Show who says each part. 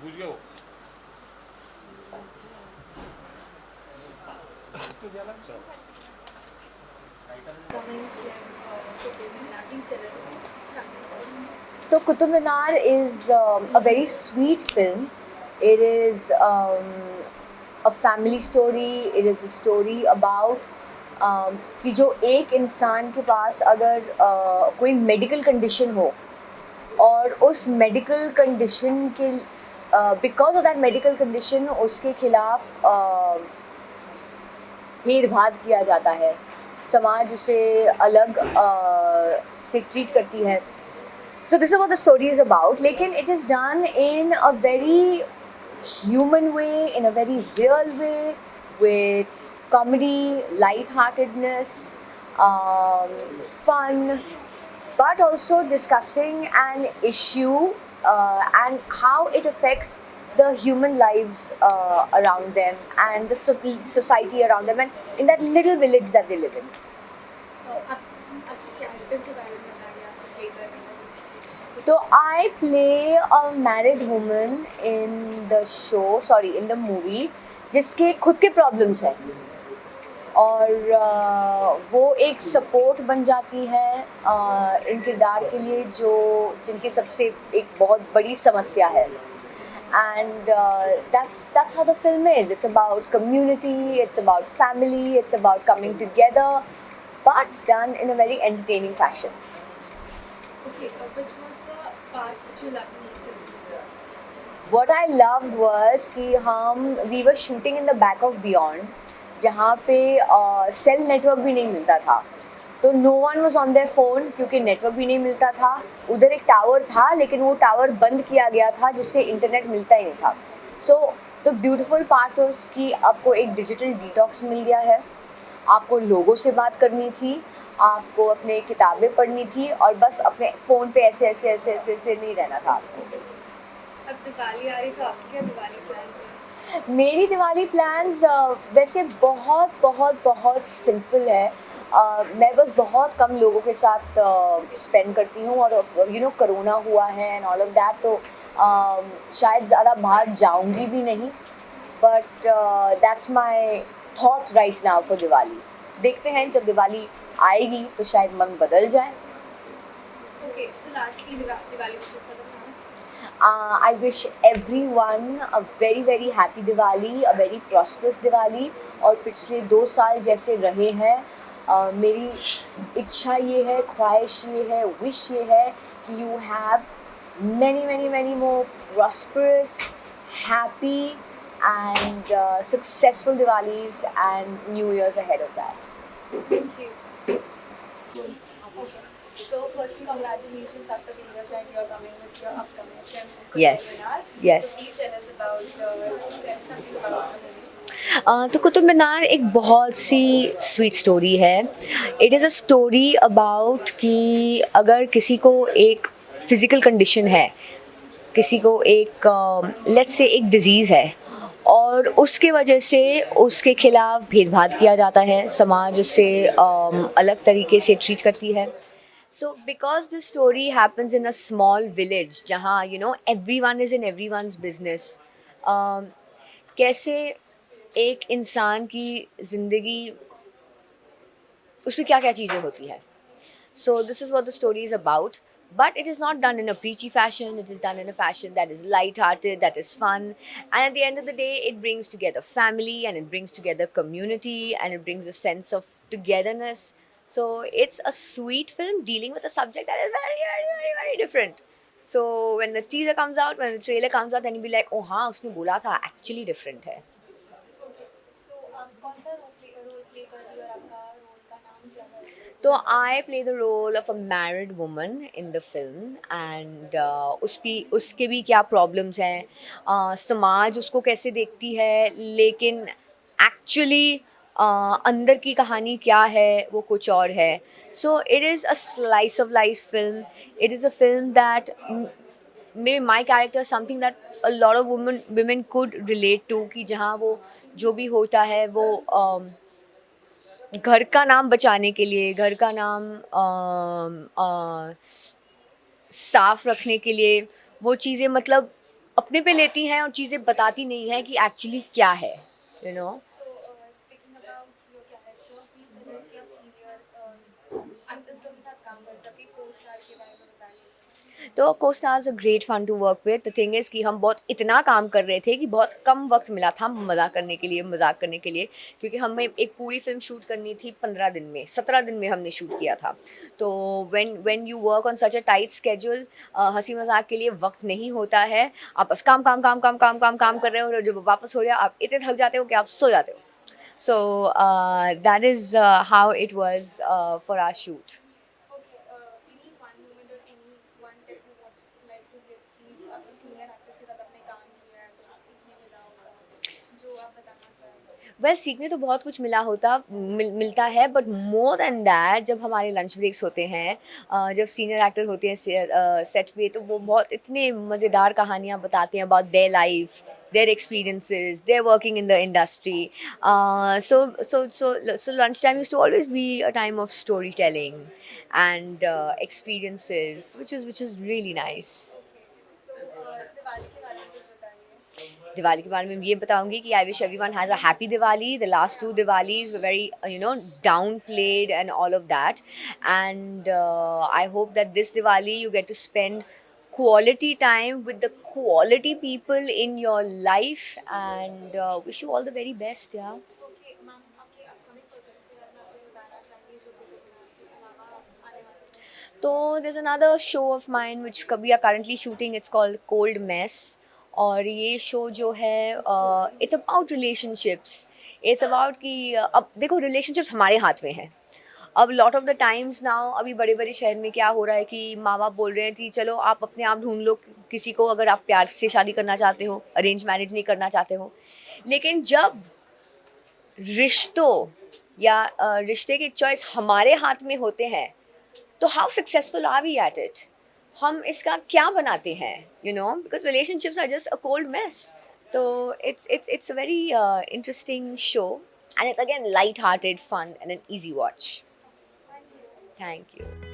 Speaker 1: पूछ गया वो
Speaker 2: So Qutub Minar is a very sweet film. It is a family story. It is a story about कि जो एक इंसान के पास अगर कोई मेडिकल कंडीशन हो और उस मेडिकल कंडीशन के because of that medical condition उसके खिलाफ भेदभाव किया जाता है, समाज उसे अलग से ट्रीट करती है. So this is what the story is about. लेकिन it is done in a very human way, in a very real way, with comedy, light-heartedness, fun, but also discussing an issue and how it affects the human lives around them and the society around them and in that little village that they live in. So I play a married woman in the movie जिसके खुद के problems हैं और वो एक support बन जाती है इन किरदार के लिए जो जिनकी सबसे एक बहुत बड़ी समस्या है. And that's how the film is. It's about community, it's about family, it's about coming together, but done in a very entertaining fashion.
Speaker 3: Okay, which was the part which you loved most in the movie?
Speaker 2: What I loved was कि we were shooting in the back of Beyond, जहाँ पे cell network भी नहीं मिलता था. तो no one was on their phone क्योंकि network भी नहीं मिलता था. उधर एक टावर था लेकिन वो टावर बंद किया गया था जिससे इंटरनेट मिलता ही नहीं था. So the beautiful part was कि आपको एक डिजिटल डिटॉक्स मिल गया है. आपको लोगों से बात करनी थी, आपको अपने किताबें पढ़नी थी और बस अपने फ़ोन पे ऐसे ऐसे ऐसे ऐसे ऐसे नहीं रहना था आपको.
Speaker 3: अब दिवाली आ रही तो आपके क्या दिवाली प्लान है?
Speaker 2: मेरी दिवाली प्लान्स वैसे बहुत बहुत बहुत सिंपल है. मैं बस बहुत कम लोगों के साथ स्पेंड करती हूँ और कोरोना हुआ है एंड ऑल ऑफ दैट, तो शायद ज़्यादा बाहर जाऊँगी भी नहीं. But that's my thought right now for Diwali. देखते हैं जब दिवाली आएगी तो शायद मन बदल जाए.
Speaker 3: Okay, so lastly, Diwali wishes for the fans.
Speaker 2: I wish everyone a very very happy Diwali, a very prosperous Diwali. और पिछले 2 साल जैसे रहे हैं, मेरी इच्छा ये है, ख्वाहिश ये है, विश ये है कि you have many many many more prosperous, happy and successful Diwalis and New Years ahead of that.
Speaker 3: Thank you. Okay. So firstly, congratulations after being a friend. You're coming with your upcoming film.
Speaker 2: Yes, yes.
Speaker 3: So please tell us about something about the movie.
Speaker 2: तो कुतुब मीनार एक बहुत सी sweet story है. It is a story about कि अगर किसी को एक physical condition है, किसी को एक लेट्स से एक डिज़ीज़ है और उसके वजह से उसके खिलाफ भेदभाव किया जाता है, समाज उससे अलग तरीके से ट्रीट करती है. So because this story happens in a small village जहाँ everyone is in everyone's business. कैसे एक इंसान की ज़िंदगी उस पर क्या क्या चीज़ें होती है. So this is what the story is about. But it is not done in a preachy fashion. It is done in a fashion that is light-hearted, that is fun. And at the end of the day, it brings together family and it brings together community and it brings a sense of togetherness. So it's a sweet film dealing with a subject that is very, very, very, very different. So when the teaser comes out, when the trailer comes out, then you'll be like, oh हाँ, उसने बोला था, actually different है.
Speaker 3: Okay. So कौन सा role play कर रही हो और आपका रोल का नाम क्या है?
Speaker 2: So I play the role of a married woman in the film and उसके भी क्या problems हैं, समाज उसको कैसे देखती है, लेकिन actually अंदर की कहानी क्या है वो कुछ और है. So it is a slice of life film. It is a film that maybe my character something that a lot of women could relate to, कि जहाँ वो जो भी होता है वो घर का नाम बचाने के लिए, घर का नाम साफ रखने के लिए वो चीज़ें मतलब अपने पे लेती हैं और चीज़ें बताती नहीं हैं कि एक्चुअली क्या है, you know.
Speaker 3: So, speaking about your character, please tell us कि आप senior artist के साथ काम करते हो, आपके co-star के बारे में बताइए।
Speaker 2: तो co-stars are great fun to work with. The thing is कि हम बहुत इतना काम कर रहे थे कि बहुत कम वक्त मिला था मज़ाक करने के लिए, क्योंकि हमें एक पूरी फिल्म शूट करनी थी 15 दिन में, 17 दिन में हमने शूट किया था। तो when you work on such a tight schedule, हंसी मजाक के लिए वक्त नहीं होता है। आप बस काम काम काम काम काम काम काम कर रहे हो और जब वापस हो रहे हो आप इतने थक जाते हो कि आप सो जाते हो। So that is how it was for our shoot.
Speaker 3: Okay, any one moment or any one tip you would like to give कि आपने senior artist के साथ आपने काम किया है तो कुछ सीखने मिला होगा जो आप बताना चाहेंगे।
Speaker 2: वह सीखने तो बहुत कुछ मिलता है, बट मोर देन दैट जब हमारे लंच ब्रेक्स होते हैं, जब सीनियर एक्टर होते हैं सेट पे, तो वो बहुत इतने मज़ेदार कहानियाँ बताते हैं about their life, their experiences, they're working in the industry. So lunchtime used to always be a time of storytelling and experiences, which is really nice.
Speaker 3: Okay, so Diwali के बारे में कुछ बताइए।
Speaker 2: दिवाली के बारे में ये बताऊंगी कि I wish everyone has a happy Diwali. The last two Diwalis were very downplayed and all of that, and I hope that this Diwali you get to spend quality time with the quality people in your life, and wish you all the very best. Yeah.
Speaker 3: Okay, ma'am आपके upcoming projects के बारे में आप कुछ बताना चाहेंगे जो के अलावा आने वाले हैं।
Speaker 2: So there's another show of mine which we are currently shooting. It's called Cold Mess. और ये शो जो है it's about relationships. It's about कि अब देखो रिलेशनशिप्स हमारे हाथ में है. अब lot of the times now अभी बड़े बड़े शहर में क्या हो रहा है कि माँ बाप बोल रहे हैं कि चलो आप अपने आप ढूंढ लो किसी को, अगर आप प्यार से शादी करना चाहते हो, अरेंज मैरिज नहीं करना चाहते हो. लेकिन जब रिश्तों या रिश्ते के चॉइस हमारे हाथ में होते हैं तो how successful are we at it. हम इसका क्या बनाते हैं, because relationships are just a cold mess. तो it's a very interesting show, and it's again light hearted, fun, and an easy watch.
Speaker 3: Thank you.
Speaker 2: Thank you.